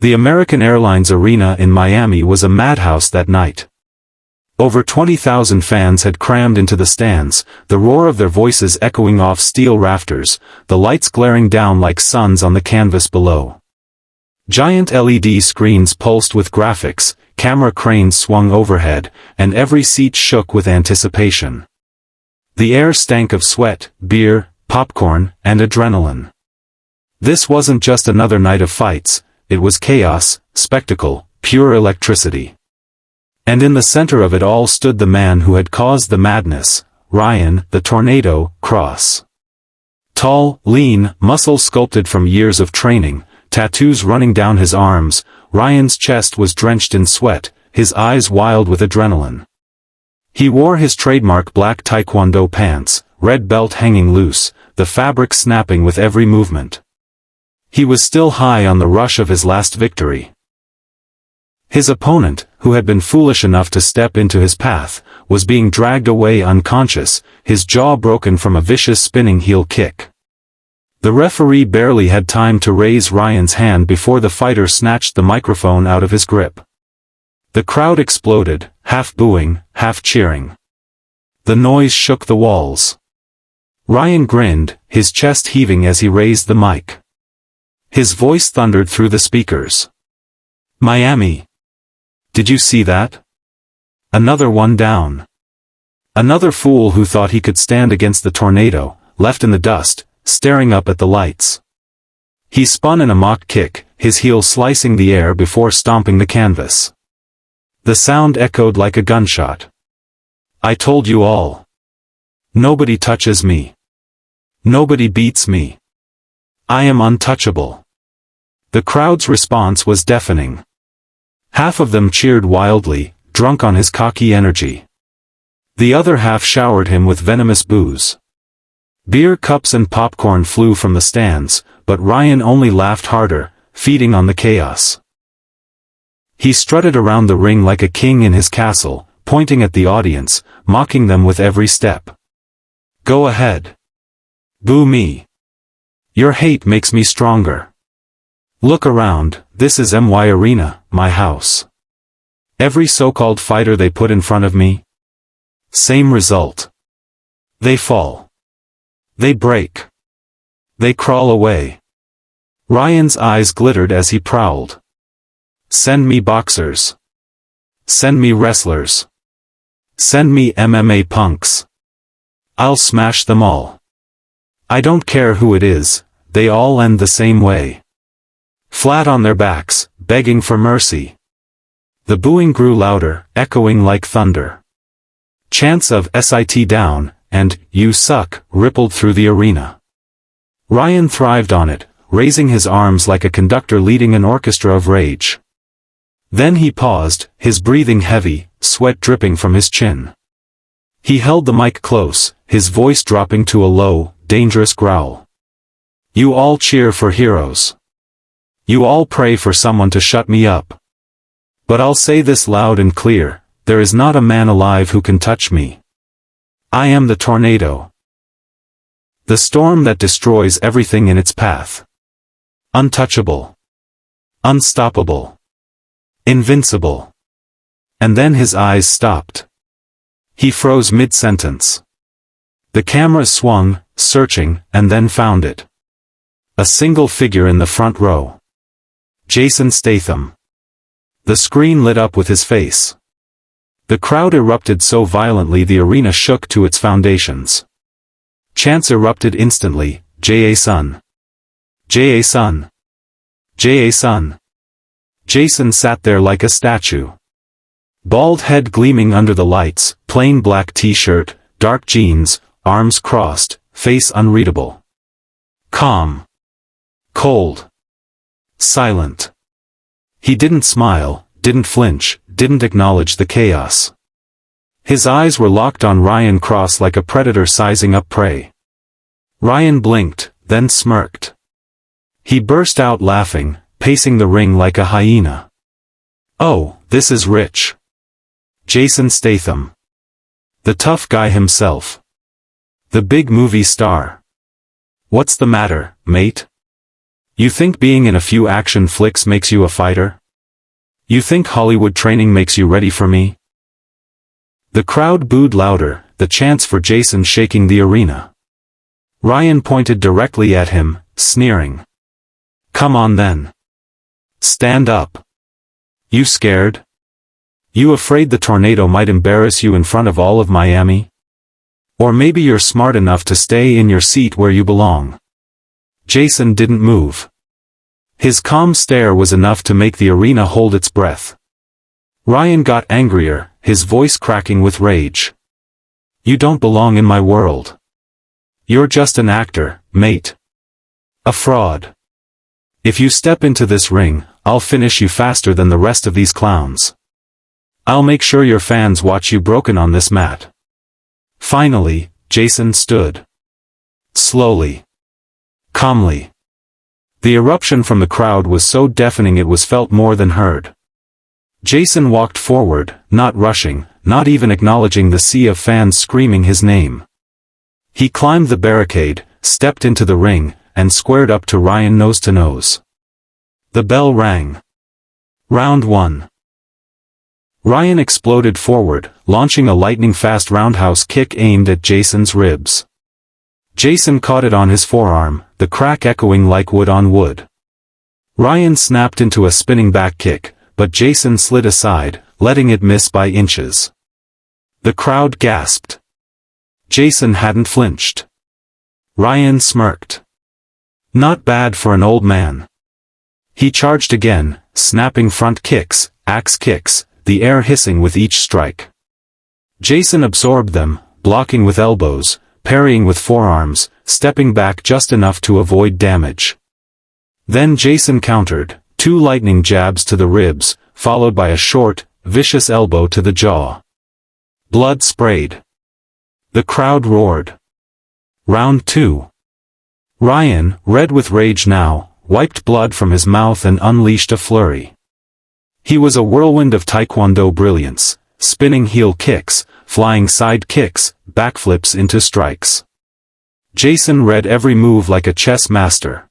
The American Airlines Arena in Miami was a madhouse that night. Over 20,000 fans had crammed into the stands, the roar of their voices echoing off steel rafters, the lights glaring down like suns on the canvas below. Giant LED screens pulsed with graphics, camera cranes swung overhead, and every seat shook with anticipation. The air stank of sweat, beer, popcorn, and adrenaline. This wasn't just another night of fights, it was chaos, spectacle, pure electricity. And in the center of it all stood the man who had caused the madness, Ryan, the Tornado, Cross. Tall, lean, muscle sculpted from years of training, tattoos running down his arms, Ryan's chest was drenched in sweat, his eyes wild with adrenaline. He wore his trademark black Taekwondo pants, red belt hanging loose, the fabric snapping with every movement. He was still high on the rush of his last victory. His opponent, who had been foolish enough to step into his path, was being dragged away unconscious, his jaw broken from a vicious spinning heel kick. The referee barely had time to raise Ryan's hand before the fighter snatched the microphone out of his grip. The crowd exploded, half booing, half cheering. The noise shook the walls. Ryan grinned, his chest heaving as he raised the mic. His voice thundered through the speakers. Miami. Did you see that? Another one down. Another fool who thought he could stand against the Tornado, left in the dust, staring up at the lights. He spun in a mock kick, his heel slicing the air before stomping the canvas. The sound echoed like a gunshot. I told you all. Nobody touches me. Nobody beats me. I am untouchable. The crowd's response was deafening. Half of them cheered wildly, drunk on his cocky energy. The other half showered him with venomous boos. Beer cups and popcorn flew from the stands, but Ryan only laughed harder, feeding on the chaos. He strutted around the ring like a king in his castle, pointing at the audience, mocking them with every step. Go ahead. Boo me. Your hate makes me stronger. Look around, this is my arena, my house. Every so-called fighter they put in front of me. Same result. They fall. They break. They crawl away. Ryan's eyes glittered as he prowled. Send me boxers. Send me wrestlers. Send me MMA punks. I'll smash them all. I don't care who it is, they all end the same way. Flat on their backs, begging for mercy. The booing grew louder, echoing like thunder. Chants of "sit down" and "you suck" rippled through the arena. Ryan thrived on it, raising his arms like a conductor leading an orchestra of rage. Then he paused, his breathing heavy, sweat dripping from his chin. He held the mic close, his voice dropping to a low, dangerous growl. You all cheer for heroes. You all pray for someone to shut me up. But I'll say this loud and clear, there is not a man alive who can touch me. I am the Tornado. The storm that destroys everything in its path. Untouchable. Unstoppable. Invincible. And then his eyes stopped. He froze mid-sentence. The camera swung, searching, and then found it. A single figure in the front row. Jason Statham. The screen lit up with his face. The crowd erupted so violently the arena shook to its foundations. Chants erupted instantly, Jason. Jason. Jason. Jason sat there like a statue. Bald head gleaming under the lights, plain black t-shirt, dark jeans, arms crossed, face unreadable. Calm. Cold. Silent. He didn't smile, didn't flinch, didn't acknowledge the chaos. His eyes were locked on Ryan Cross like a predator sizing up prey. Ryan blinked, then smirked. He burst out laughing, pacing the ring like a hyena. Oh, this is rich. Jason Statham. The tough guy himself. The big movie star. What's the matter, mate? You think being in a few action flicks makes you a fighter? You think Hollywood training makes you ready for me? The crowd booed louder, the chants for Jason shaking the arena. Ryan pointed directly at him, sneering. Come on then. Stand up. You scared? You afraid the tornado might embarrass you in front of all of Miami? Or maybe you're smart enough to stay in your seat where you belong. Jason didn't move. His calm stare was enough to make the arena hold its breath. Ryan got angrier, his voice cracking with rage. You don't belong in my world. You're just an actor, mate. A fraud. If you step into this ring, I'll finish you faster than the rest of these clowns. I'll make sure your fans watch you broken on this mat. Finally, Jason stood. Slowly. Calmly. The eruption from the crowd was so deafening it was felt more than heard. Jason walked forward, not rushing, not even acknowledging the sea of fans screaming his name. He climbed the barricade, stepped into the ring, and squared up to Ryan nose to nose. The bell rang. Round 1. Ryan exploded forward, launching a lightning-fast roundhouse kick aimed at Jason's ribs. Jason caught it on his forearm, the crack echoing like wood on wood. Ryan snapped into a spinning back kick, but Jason slid aside, letting it miss by inches. The crowd gasped. Jason hadn't flinched. Ryan smirked. Not bad for an old man. He charged again, snapping front kicks, axe kicks, the air hissing with each strike. Jason absorbed them, blocking with elbows, parrying with forearms, stepping back just enough to avoid damage. Then Jason countered, 2 lightning jabs to the ribs, followed by a short, vicious elbow to the jaw. Blood sprayed. The crowd roared. Round 2. Ryan, red with rage now, wiped blood from his mouth and unleashed a flurry. He was a whirlwind of Taekwondo brilliance, spinning heel kicks, flying side kicks, backflips into strikes. Jason read every move like a chess master.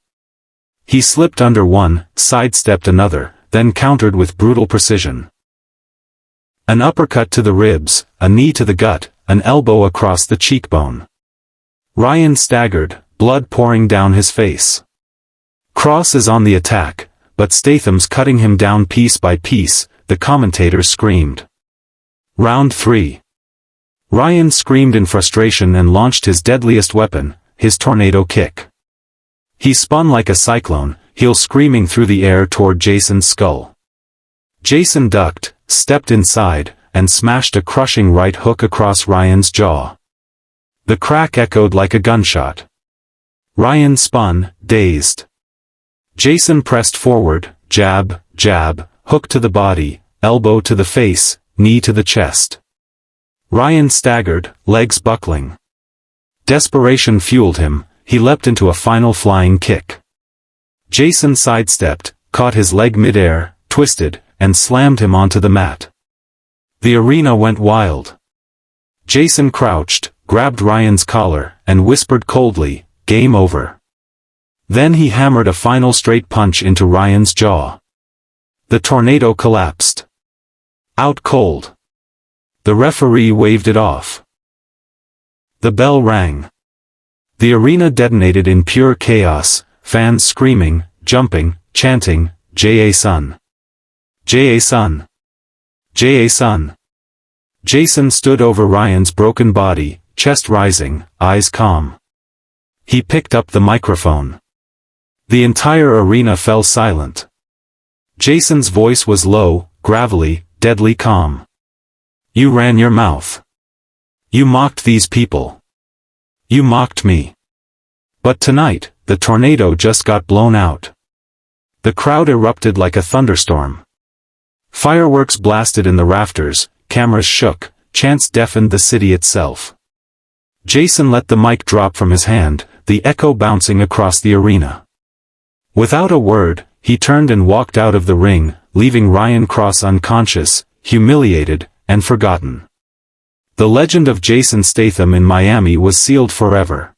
He slipped under one, sidestepped another, then countered with brutal precision. An uppercut to the ribs, a knee to the gut, an elbow across the cheekbone. Ryan staggered, blood pouring down his face. Cross is on the attack, but Statham's cutting him down piece by piece, the commentators screamed. Round 3. Ryan screamed in frustration and launched his deadliest weapon, his tornado kick. He spun like a cyclone, heel screaming through the air toward Jason's skull. Jason ducked, stepped inside, and smashed a crushing right hook across Ryan's jaw. The crack echoed like a gunshot. Ryan spun, dazed. Jason pressed forward, jab, jab, hook to the body, elbow to the face, knee to the chest. Ryan staggered, legs buckling. Desperation fueled him, he leapt into a final flying kick. Jason sidestepped, caught his leg midair, twisted, and slammed him onto the mat. The arena went wild. Jason crouched, grabbed Ryan's collar, and whispered coldly, "Game over." Then he hammered a final straight punch into Ryan's jaw. The tornado collapsed. Out cold. The referee waved it off. The bell rang. The arena detonated in pure chaos, fans screaming, jumping, chanting, "Jason! Jason! Jason!" Jason stood over Ryan's broken body, chest rising, eyes calm. He picked up the microphone. The entire arena fell silent. Jason's voice was low, gravelly, deadly calm. "You ran your mouth. You mocked these people. You mocked me. But tonight, the tornado just got blown out." The crowd erupted like a thunderstorm. Fireworks blasted in the rafters, cameras shook, chants deafened the city itself. Jason let the mic drop from his hand, the echo bouncing across the arena. Without a word, he turned and walked out of the ring, leaving Ryan Cross unconscious, humiliated, and forgotten. The legend of Jason Statham in Miami was sealed forever.